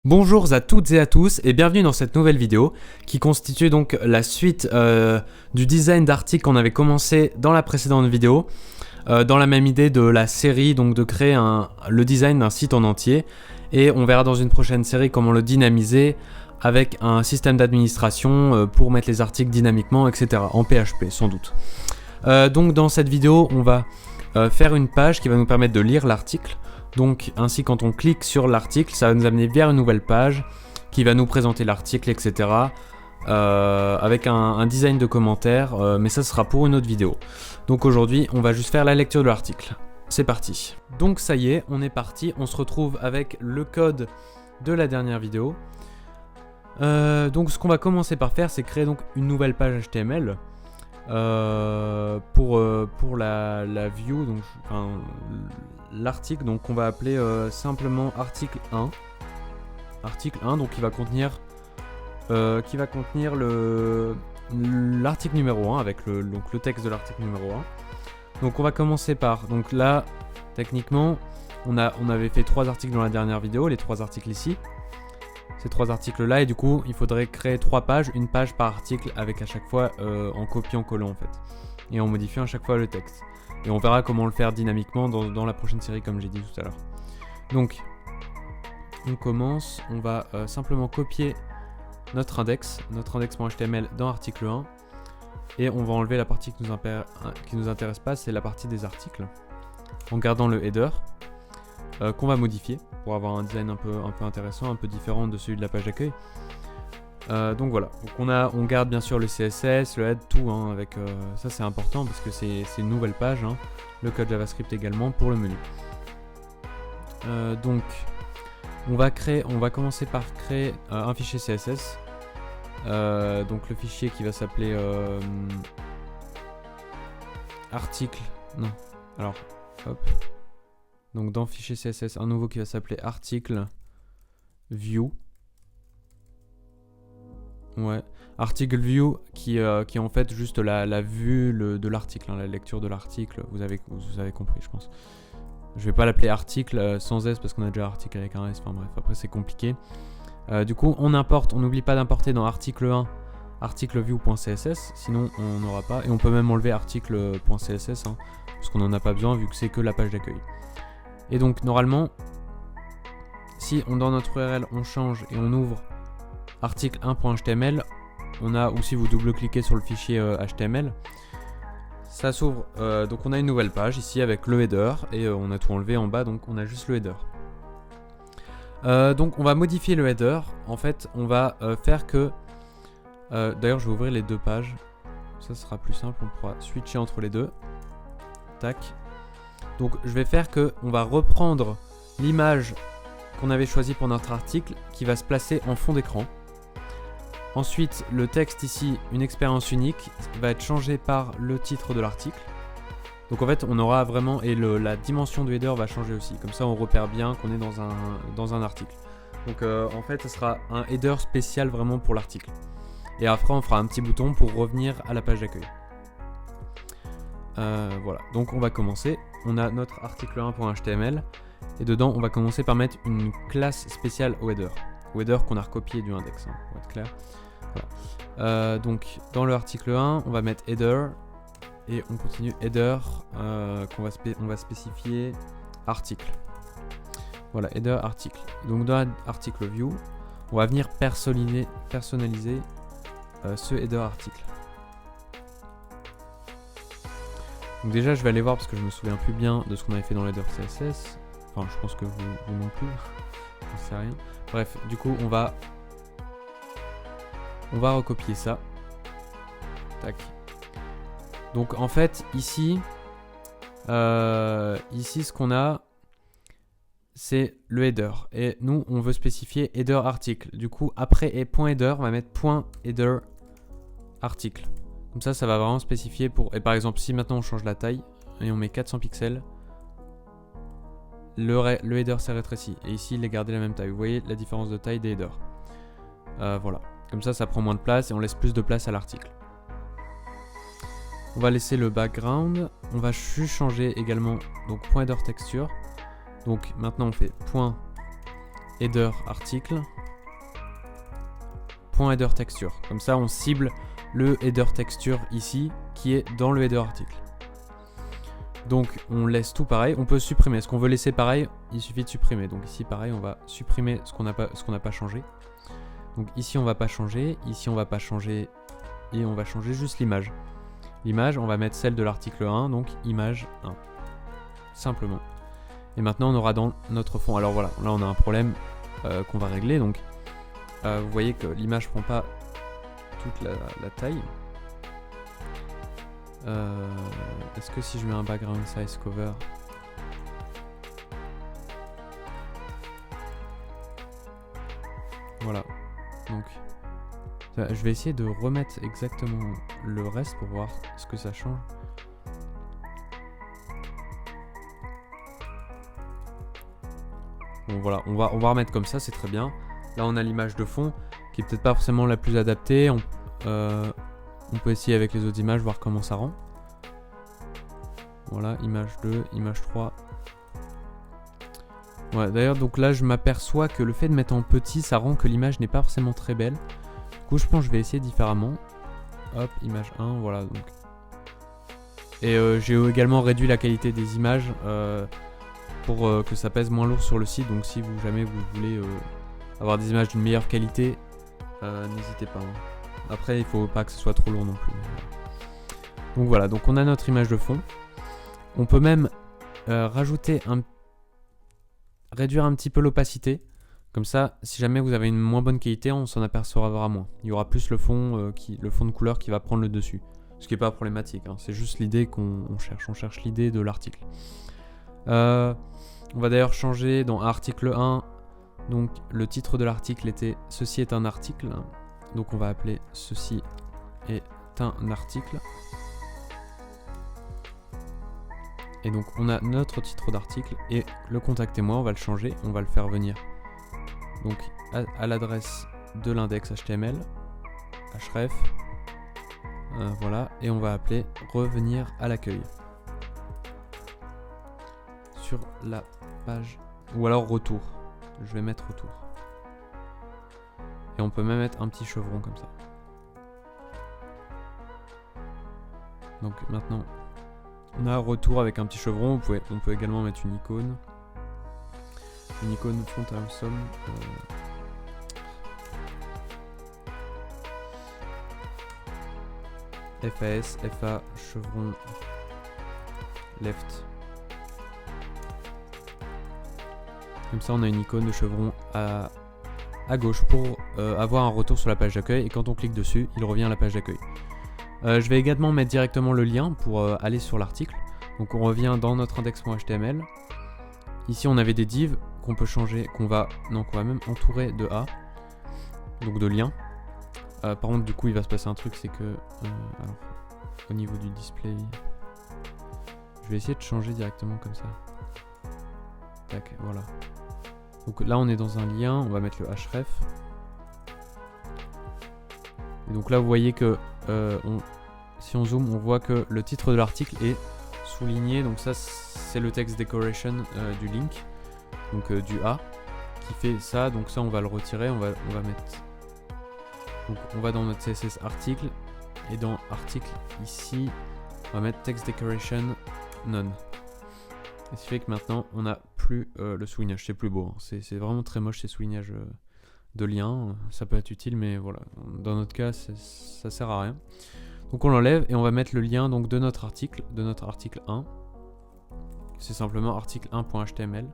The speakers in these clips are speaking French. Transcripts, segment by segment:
Bonjour à toutes et à tous et bienvenue dans cette nouvelle vidéo qui constitue donc la suite du design d'articles qu'on avait commencé dans la précédente vidéo dans la même idée de la série, donc de créer le design d'un site en entier, et on verra dans une prochaine série comment le dynamiser avec un système d'administration pour mettre les articles dynamiquement, etc. en PHP sans doute. Donc dans cette vidéo on va faire une page qui va nous permettre de lire l'article. Donc ainsi quand on clique sur l'article, ça va nous amener vers une nouvelle page qui va nous présenter l'article, etc. Avec un design de commentaires, mais ça sera pour une autre vidéo. Donc aujourd'hui on va juste faire la lecture de l'article. C'est parti. Donc ça y est, on est parti, on se retrouve avec le code de la dernière vidéo. Donc ce qu'on va commencer par faire, c'est créer donc une nouvelle page HTML. Pour la view, donc l'article, donc on va appeler simplement article 1. Article 1, donc qui va contenir l'article numéro 1 avec le texte de l'article numéro 1. Donc on va commencer par, donc là techniquement on avait fait 3 articles dans la dernière vidéo, les 3 articles ici. Ces 3 articles là, et du coup il faudrait créer 3 pages, une page par article, avec à chaque fois en copiant-collant en fait, et en modifiant à chaque fois le texte. Et on verra comment le faire dynamiquement dans la prochaine série comme j'ai dit tout à l'heure. Donc on commence, on va simplement copier notre index.html dans article 1, et on va enlever la partie qui nous intéresse pas, c'est la partie des articles, en gardant le header qu'on va modifier pour avoir un design un peu intéressant, un peu différent de celui de la page d'accueil. Donc voilà, donc on garde bien sûr le CSS, le head, tout, hein, avec ça c'est important parce que c'est une nouvelle page, hein, le code JavaScript également pour le menu. Donc on va commencer par créer un fichier CSS. Donc le fichier qui va s'appeler article, non, alors hop. Donc dans fichier CSS, un nouveau qui va s'appeler article view. Ouais, article view qui est en fait juste la vue de l'article, hein, la lecture de l'article. Vous avez compris, je pense. Je vais pas l'appeler article sans S parce qu'on a déjà article avec un S. Enfin bref, après c'est compliqué. Du coup, on n'oublie pas d'importer dans article 1 articleview.css, sinon on n'aura pas. Et on peut même enlever article.css, hein, parce qu'on n'en a pas besoin vu que c'est que la page d'accueil. Et donc normalement, si dans notre URL on change et on ouvre article 1.html, ou si vous double-cliquez sur le fichier HTML, ça s'ouvre. Donc on a une nouvelle page ici avec le header, et on a tout enlevé en bas, donc on a juste le header. Donc on va modifier le header. En fait on va faire que... D'ailleurs je vais ouvrir les deux pages, ça sera plus simple, on pourra switcher entre les deux. Tac. Donc je vais faire que on va reprendre l'image qu'on avait choisie pour notre article qui va se placer en fond d'écran. Ensuite le texte ici, une expérience unique, va être changé par le titre de l'article. Donc en fait on aura vraiment, et la dimension du header va changer aussi, comme ça on repère bien qu'on est dans un article. Donc en fait ce sera un header spécial vraiment pour l'article. Et après on fera un petit bouton pour revenir à la page d'accueil. Voilà, donc on va commencer. On a notre article 1.html, et dedans on va commencer par mettre une classe spéciale au header. Au header qu'on a recopié du index, hein, pour être clair. Voilà. Donc dans le article 1, on va mettre header, et on continue header, on va spécifier article. Voilà, header article. Donc dans l'article view, on va venir personnaliser ce header article. Donc déjà je vais aller voir parce que je me souviens plus bien de ce qu'on avait fait dans l'header CSS. Enfin je pense que vous non plus. J'en sais rien. Bref, du coup on va recopier ça. Tac. Donc en fait ici ce qu'on a, c'est le header. Et nous on veut spécifier header article. Du coup après .header on va mettre .header article. Comme ça va vraiment spécifier pour... Et par exemple, si maintenant on change la taille et on met 400 pixels, le header s'est rétréci. Et ici, il est gardé la même taille. Vous voyez la différence de taille des headers. Voilà. Comme ça prend moins de place et on laisse plus de place à l'article. On va laisser le background. On va juste changer également donc .header texture. Donc maintenant on fait header article .header texture. Comme ça on cible le header texture ici qui est dans le header article. Donc on laisse tout pareil, on peut supprimer. Ce qu'on veut laisser pareil, il suffit de supprimer. Donc ici pareil, on va supprimer ce qu'on n'a pas changé. Donc ici on va pas changer, ici on va pas changer et on va changer juste l'image. L'image, on va mettre celle de l'article 1, donc image 1. Simplement. Et maintenant on aura dans notre fond. Alors voilà, là on a un problème qu'on va régler. Donc vous voyez que l'image prend pas toute la taille. Est-ce que si je mets un background size cover, voilà, donc je vais essayer de remettre exactement le reste pour voir ce que ça change. Bon voilà, on va remettre comme ça, c'est très bien. Là on a l'image de fond qui est peut-être pas forcément la plus adaptée. On peut essayer avec les autres images, voir comment ça rend. Voilà, image 2, image 3. Ouais, d'ailleurs, donc là, je m'aperçois que le fait de mettre en petit, ça rend que l'image n'est pas forcément très belle. Du coup, je pense que je vais essayer différemment. Hop, image 1, voilà. Donc. Et j'ai également réduit la qualité des images pour que ça pèse moins lourd sur le site. Donc si jamais vous voulez avoir des images d'une meilleure qualité, n'hésitez pas. Hein. Après, il faut pas que ce soit trop lourd non plus. Donc voilà, donc on a notre image de fond. On peut même réduire un petit peu l'opacité. Comme ça, si jamais vous avez une moins bonne qualité, on s'en apercevra moins. Il y aura plus le fond de couleur qui va prendre le dessus. Ce qui n'est pas problématique, hein. C'est juste l'idée qu'on cherche. On cherche l'idée de l'article. On va d'ailleurs changer dans article 1. Donc le titre de l'article était « Ceci est un article ». Donc on va appeler « Ceci est un article ». Et donc on a notre titre d'article et le contactez-moi, on va le changer, on va le faire venir donc à l'adresse de l'index HTML, href, voilà, et on va appeler revenir à l'accueil sur la page, ou alors retour, je vais mettre retour. Et on peut même mettre un petit chevron comme ça. Donc maintenant on a retour avec un petit chevron. On peut également mettre une icône font awesome. FAS, FA, chevron, left. Comme ça on a une icône de chevron à gauche pour avoir un retour sur la page d'accueil. Et quand on clique dessus, il revient à la page d'accueil. Je vais également mettre directement le lien pour aller sur l'article. Donc on revient dans notre index.html. Ici on avait des divs qu'on peut changer, qu'on va même entourer de A, donc de liens. Par contre du coup il va se passer un truc, c'est que alors, au niveau du display, je vais essayer de changer directement comme ça. Tac, voilà. Donc là on est dans un lien, on va mettre le href. Et donc là vous voyez que si on zoome, on voit que le titre de l'article est souligné. Donc ça c'est le text decoration du link, donc du A qui fait ça. Donc ça on va le retirer, on va mettre. Donc on va dans notre CSS article et dans article ici on va mettre text decoration none. Et ce qui fait que maintenant on n'a plus le soulignage. C'est plus beau, hein. C'est vraiment très moche ces soulignages de liens. Ça peut être utile, mais voilà, dans notre cas ça sert à rien. Donc on l'enlève et on va mettre le lien donc de notre article 1. C'est simplement article 1.html.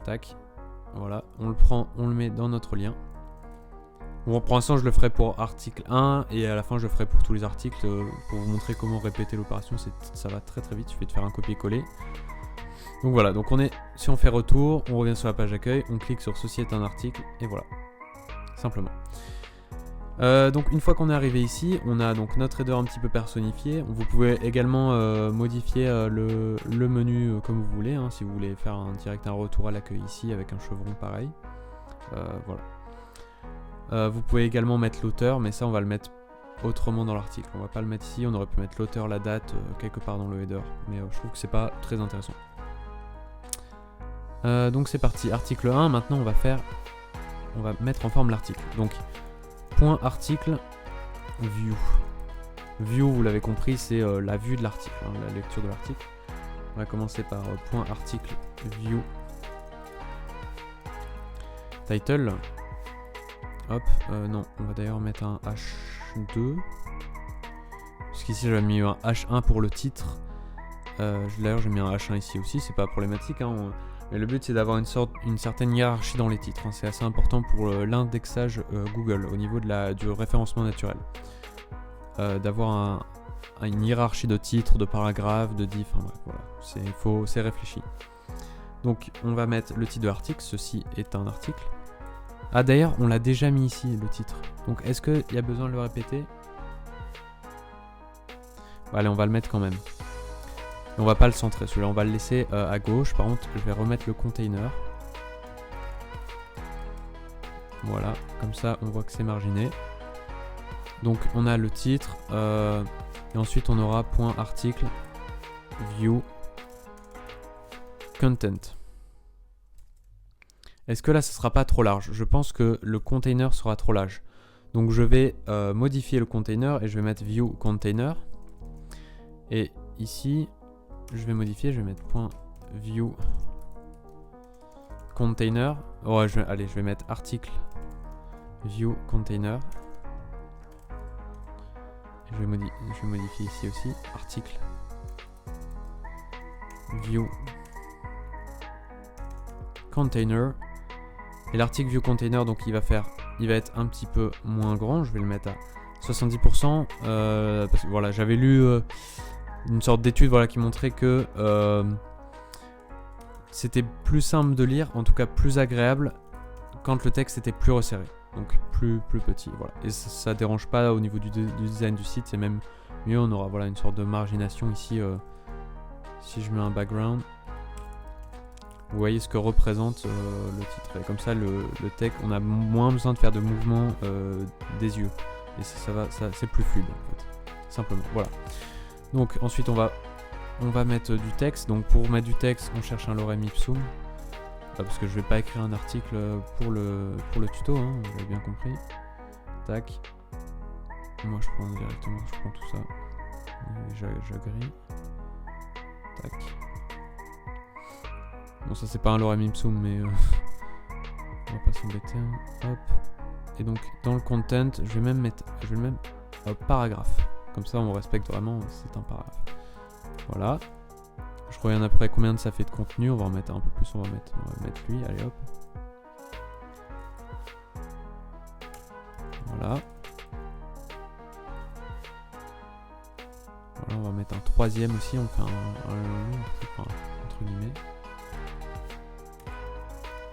Tac. Voilà, on le prend, on le met dans notre lien. Bon, pour l'instant je le ferai pour article 1 et à la fin je le ferai pour tous les articles pour vous montrer comment répéter l'opération. Ça va très très vite, il suffit de faire un copier-coller. Donc voilà, donc si on fait retour, on revient sur la page d'accueil, on clique sur ceci est un article et voilà, simplement. Donc une fois qu'on est arrivé ici, on a donc notre header un petit peu personnifié. Vous pouvez également modifier le menu comme vous voulez, hein, si vous voulez faire un retour à l'accueil ici avec un chevron pareil. Voilà. Vous pouvez également mettre l'auteur, mais ça on va le mettre autrement dans l'article. On va pas le mettre ici, on aurait pu mettre l'auteur, la date quelque part dans le header, mais je trouve que c'est pas très intéressant. Donc c'est parti, article 1, maintenant on va mettre en forme l'article. Donc, point article, view. View, vous l'avez compris, c'est la vue de l'article, hein, la lecture de l'article. On va commencer par point article, view. Title. Hop, non, on va d'ailleurs mettre un H2. Parce qu'ici j'avais mis un H1 pour le titre. D'ailleurs j'ai mis un H1 ici aussi, c'est pas problématique. Hein, mais le but c'est d'avoir une certaine hiérarchie dans les titres. Hein, c'est assez important pour l'indexage Google au niveau du référencement naturel. D'avoir une hiérarchie de titres, de paragraphes, de diff, enfin bref, voilà, c'est réfléchi. Donc on va mettre le titre de l'article, ceci est un article. Ah d'ailleurs on l'a déjà mis ici le titre, donc est-ce qu'il y a besoin de le répéter? Allez, on va le mettre quand même. Et on va pas le centrer, celui-là on va le laisser à gauche. Par contre je vais remettre le container. Voilà, comme ça on voit que c'est marginé. Donc on a le titre, et ensuite on aura point article, view, content. Est-ce que là ce sera pas trop large? Je pense que le container sera trop large. Donc je vais modifier le container et je vais mettre view container. Et ici, je vais modifier, je vais mettre point view container. Ouais, allez, je vais mettre article view container. Je vais modifier ici aussi, article view container. Et l'article view container, donc il va être un petit peu moins grand. Je vais le mettre à 70%. Parce que voilà, j'avais lu une sorte d'étude qui montrait que c'était plus simple de lire, en tout cas plus agréable, quand le texte était plus resserré. Donc plus petit, voilà. Et ça dérange pas au niveau du design du site, c'est même mieux, on aura une sorte de margination ici. Si je mets un background, vous voyez ce que représente le titre. Et comme ça, le texte, on a moins besoin de faire de mouvement des yeux. Et ça c'est plus fluide en fait. Simplement, voilà. Donc ensuite on va mettre du texte. Donc pour mettre du texte, on cherche un lorem ipsum. Parce que je vais pas écrire un article pour le tuto, hein, vous avez bien compris. Tac. Moi je prends directement, je prends tout ça. J'agree. Tac. Bon, ça c'est pas un lorem ipsum, mais on va pas s'embêter. Hop. Et donc dans le content, je vais le mettre paragraphe. Comme ça on respecte vraiment, c'est un paragraphe. Voilà. Je regarde après combien ça fait de contenu, on va en mettre un peu plus, on va mettre lui, allez hop. Voilà. Voilà, on va mettre un troisième aussi, on fait un entre guillemets.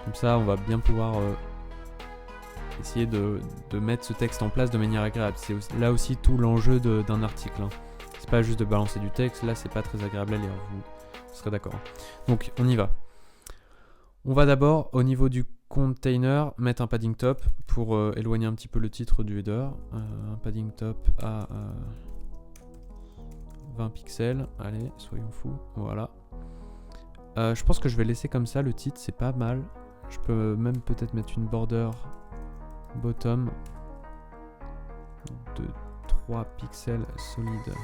Comme ça on va bien pouvoir essayer de mettre ce texte en place de manière agréable. C'est là aussi tout l'enjeu d'un article. Hein. C'est pas juste de balancer du texte, là c'est pas très agréable à lire, vous serez d'accord. Donc on y va. On va d'abord au niveau du container mettre un padding top pour éloigner un petit peu le titre du header. Un padding top à 20 pixels, allez soyons fous, voilà. Je pense que je vais laisser comme ça le titre, c'est pas mal. Je peux même peut-être mettre une border bottom de 3 pixels solides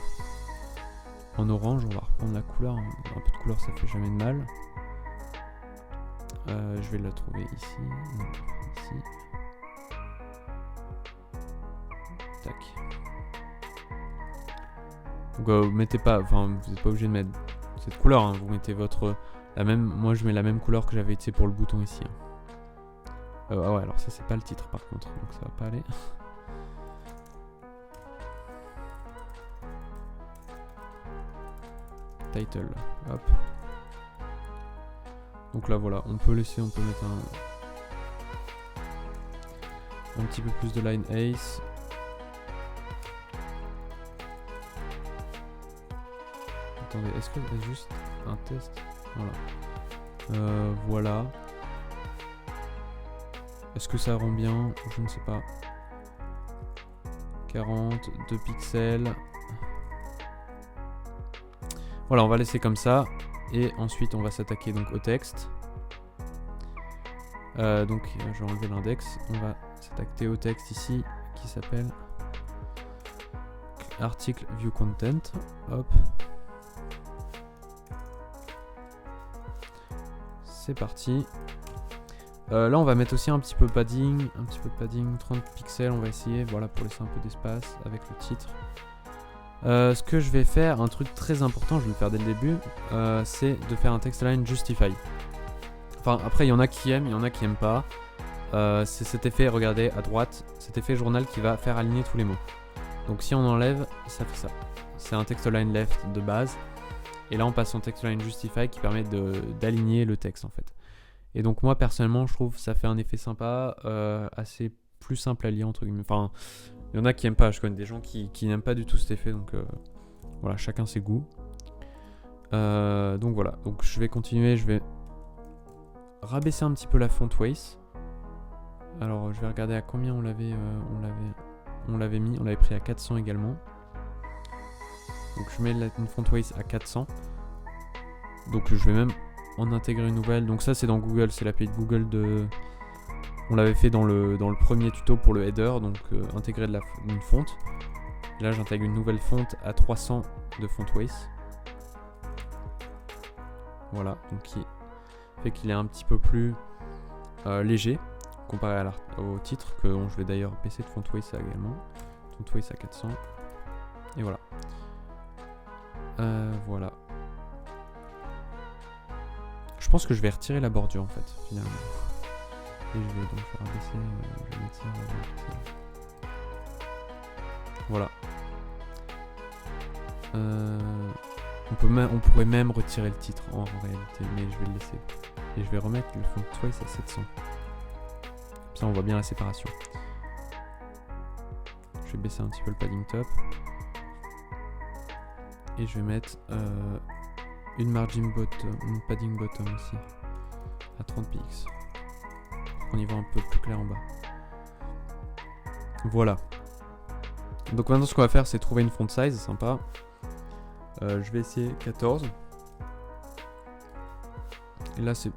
en orange. On va reprendre la couleur, un peu de couleur ça fait jamais de mal. Je vais la trouver ici, non, ici. Tac. Donc mettez pas, enfin vous n'êtes pas obligé de mettre cette couleur, hein. Vous mettez moi je mets la même couleur que j'avais utilisée pour le bouton ici. Ah ouais, alors ça c'est pas le titre par contre, donc ça va pas aller. Title, hop. Donc là voilà, on peut mettre un petit peu plus de line ace. Attendez, est-ce que c'est juste un test? Voilà. Voilà. Est-ce que ça rend bien? Je ne sais pas. 40, 2 pixels. Voilà, on va laisser comme ça. Et ensuite, on va s'attaquer donc au texte. Donc je vais enlever l'index. On va s'attaquer au texte ici qui s'appelle article view content. Hop. C'est parti. Là on va mettre aussi un petit peu de padding, 30 pixels on va essayer, voilà, pour laisser un peu d'espace avec le titre. Ce que je vais faire, un truc très important, je vais le faire dès le début, c'est de faire un text align justify. Enfin après il y en a qui aiment, il y en a qui aiment pas. C'est cet effet, regardez à droite, cet effet journal qui va faire aligner tous les mots. Donc si on enlève, ça fait ça. C'est un text align left de base. Et là on passe en text align justify qui permet d'aligner le texte en fait. Et donc moi personnellement je trouve ça fait un effet sympa, assez plus simple à lire entre guillemets. Enfin, il y en a qui aiment pas, je connais des gens qui n'aiment pas du tout cet effet, donc voilà, chacun ses goûts. Donc voilà, donc je vais continuer, je vais rabaisser un petit peu la font weight. Alors je vais regarder à combien on l'avait mis, on l'avait pris à 400 également. Donc je mets une font weight à 400. Donc je vais même en intégrer une nouvelle. Donc ça c'est dans Google, c'est l'API de Google de... On l'avait fait dans le premier tuto pour le header, donc intégrer une fonte. Et là j'intègre une nouvelle fonte à 300 de font weight. Voilà, donc qui fait qu'il est un petit peu plus léger comparé au titre, que je vais d'ailleurs baisser de font weight également. Font weight à 400. Et voilà. Voilà. Je pense que je vais retirer la bordure en fait, finalement. Et je vais donc faire baisser, je vais mettre ça, voilà. On pourrait même retirer le titre en réalité, mais je vais le laisser. Et je vais remettre le font weight à 700. Comme ça on voit bien la séparation. Je vais baisser un petit peu le padding top. Et je vais mettre une margin bottom, une padding bottom aussi, à 30 px. On y voit un peu plus clair en bas. Voilà. Donc maintenant ce qu'on va faire c'est trouver une font size sympa. Je vais essayer 14. Et là c'est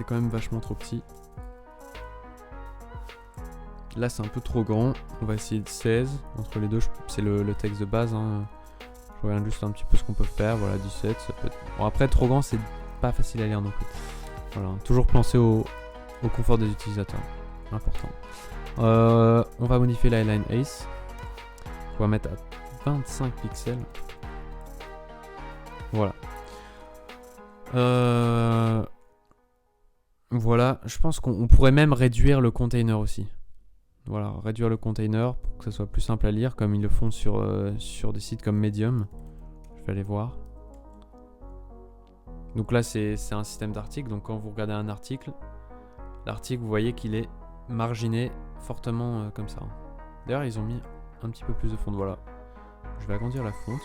quand même vachement trop petit. Là c'est un peu trop grand. On va essayer de 16. Entre les deux, c'est le texte de base. Hein. Je regarde juste un petit peu ce qu'on peut faire. Voilà, 17. Ça peut être... Bon, après, trop grand, c'est pas facile à lire non plus. Voilà, toujours penser au confort des utilisateurs. Important. On va modifier la line ace. On va mettre à 25 pixels. Voilà. Voilà, je pense qu'on pourrait même réduire le container aussi. Voilà, réduire le container pour que ça soit plus simple à lire, comme ils le font sur des sites comme Medium. Je vais aller voir. Donc là, c'est un système d'articles. Donc quand vous regardez un article, l'article, vous voyez qu'il est marginé fortement comme ça. D'ailleurs, ils ont mis un petit peu plus de fonte. Voilà. Je vais agrandir la fonte.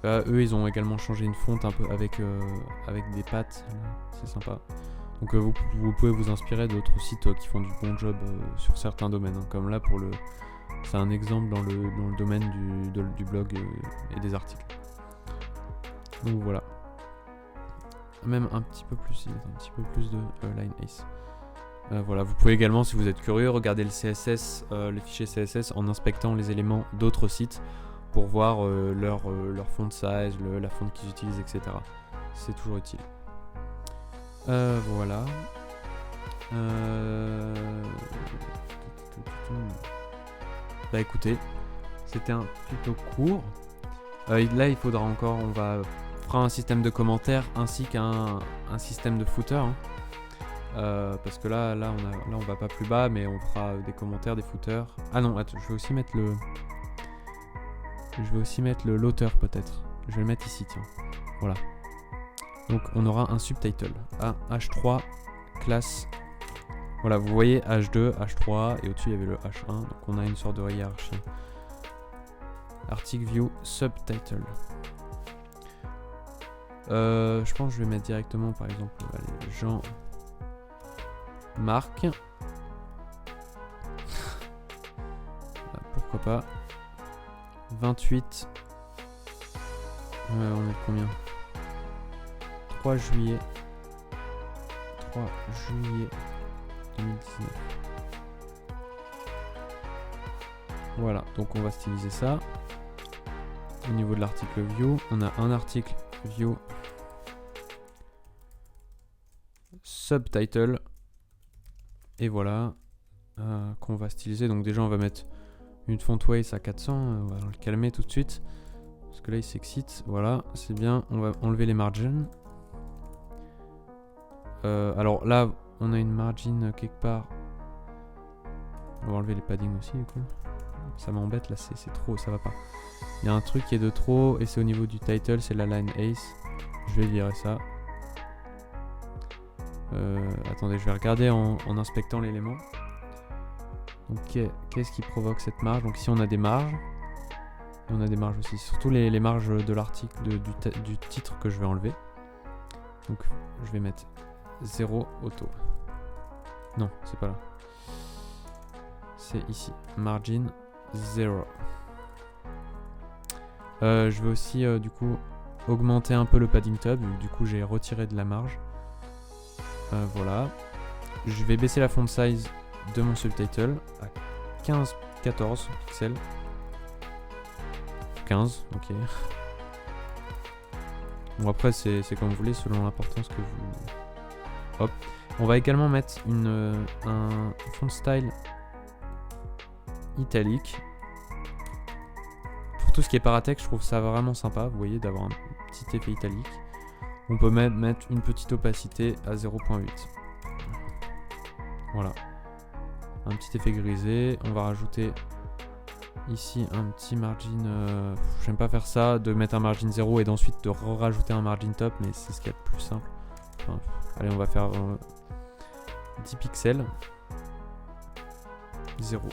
Eux, ils ont également changé une fonte un peu avec des pattes. C'est sympa. Donc vous pouvez vous inspirer d'autres sites qui font du bon job sur certains domaines. Hein, comme là, c'est un exemple dans le domaine du blog et des articles. Donc voilà. Même un petit peu plus, il y a un petit peu plus de line ace. Voilà, vous pouvez également, si vous êtes curieux, regarder le CSS, les fichiers CSS en inspectant les éléments d'autres sites pour voir leur font size, la fonte qu'ils utilisent, etc. C'est toujours utile. Voilà. Bah écoutez, c'était un tuto court. Là, il faudra encore, on fera un système de commentaires ainsi qu'un système de footer. Hein. Parce que là, on va pas plus bas, mais on fera des commentaires, des footers. Ah non, attends, je vais aussi mettre l'auteur peut-être. Je vais le mettre ici, tiens. Voilà. Donc on aura un subtitle. H3 classe. Voilà, vous voyez H2, H3 et au-dessus il y avait le H1. Donc on a une sorte de hiérarchie. Article view subtitle. Je pense que je vais mettre directement par exemple Jean-Marc. Pourquoi pas. 28. On est combien ? 3 juillet 3 juillet 2019. Voilà, donc on va styliser ça. Au niveau de l'article view, on a un article view subtitle. Et voilà, qu'on va styliser. Donc déjà on va mettre une font weight à 400, on va le calmer tout de suite. Parce que là il s'excite, voilà, c'est bien. On va enlever les margins. Alors là, on a une margin quelque part. On va enlever les paddings aussi du coup. Ça m'embête là, c'est trop, ça va pas. Il y a un truc qui est de trop et c'est au niveau du title, c'est la line ace. Je vais virer ça. Attendez, je vais regarder en inspectant l'élément. Donc qu'est-ce qui provoque cette marge? Donc ici on a des marges. Et on a des marges aussi, surtout les marges de l'article, du titre que je vais enlever. Donc je vais mettre 0 auto. Non, c'est pas là. C'est ici, margin 0. Je vais aussi du coup augmenter un peu le padding tab. Du coup j'ai retiré de la marge. Voilà. Je vais baisser la font size de mon subtitle à 14 pixels. 15, ok. Bon après c'est comme vous voulez selon l'importance que vous... Hop. On va également mettre un font style italique. Pour tout ce qui est paratext, je trouve ça vraiment sympa, vous voyez, d'avoir un petit effet italique. On peut même mettre une petite opacité à 0.8. Voilà. Un petit effet grisé. On va rajouter ici un petit margin. J'aime pas faire ça, de mettre un margin 0 et d'ensuite de rajouter un margin top, mais c'est ce qu'il y a de plus simple. Enfin, allez, on va faire 10 pixels. 0.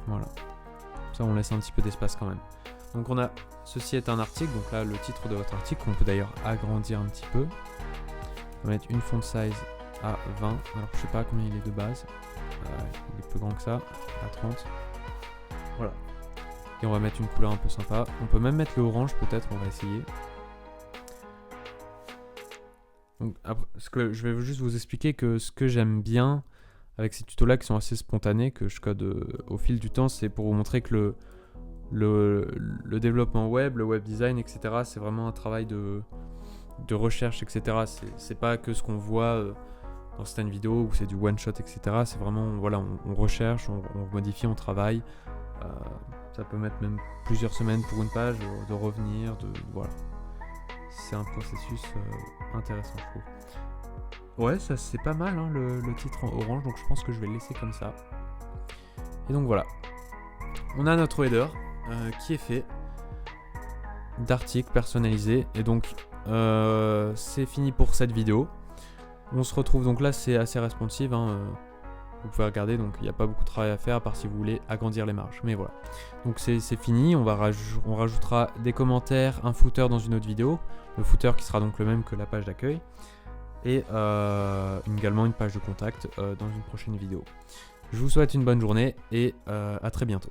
Voilà. Ça, on laisse un petit peu d'espace quand même. Donc on a, ceci est un article, donc là le titre de votre article, on peut d'ailleurs agrandir un petit peu. On va mettre une font size à 20, alors je sais pas combien il est de base, il est plus grand que ça, à 30. Voilà. Et on va mettre une couleur un peu sympa. On peut même mettre le orange peut-être, on va essayer. Donc après, je vais juste vous expliquer que ce que j'aime bien avec ces tutos là qui sont assez spontanés, que je code au fil du temps, c'est pour vous montrer que le développement web, le web design, etc. c'est vraiment un travail de recherche, etc. C'est pas que ce qu'on voit dans certaines vidéos où c'est du one shot, etc. C'est vraiment, voilà, on recherche, on modifie, on travaille. Ça peut mettre même plusieurs semaines pour une page, de revenir, voilà. C'est un processus intéressant, je trouve. Ouais, ça c'est pas mal hein, le titre en orange, donc je pense que je vais le laisser comme ça. Et donc voilà. On a notre header qui est fait d'articles personnalisés. Et donc c'est fini pour cette vidéo. On se retrouve donc là, c'est assez responsive. Hein, vous pouvez regarder, donc il n'y a pas beaucoup de travail à faire à part si vous voulez agrandir les marges. Mais voilà. Donc c'est fini. On rajoutera des commentaires, un footer dans une autre vidéo. Le footer qui sera donc le même que la page d'accueil. Et également une page de contact dans une prochaine vidéo. Je vous souhaite une bonne journée et à très bientôt.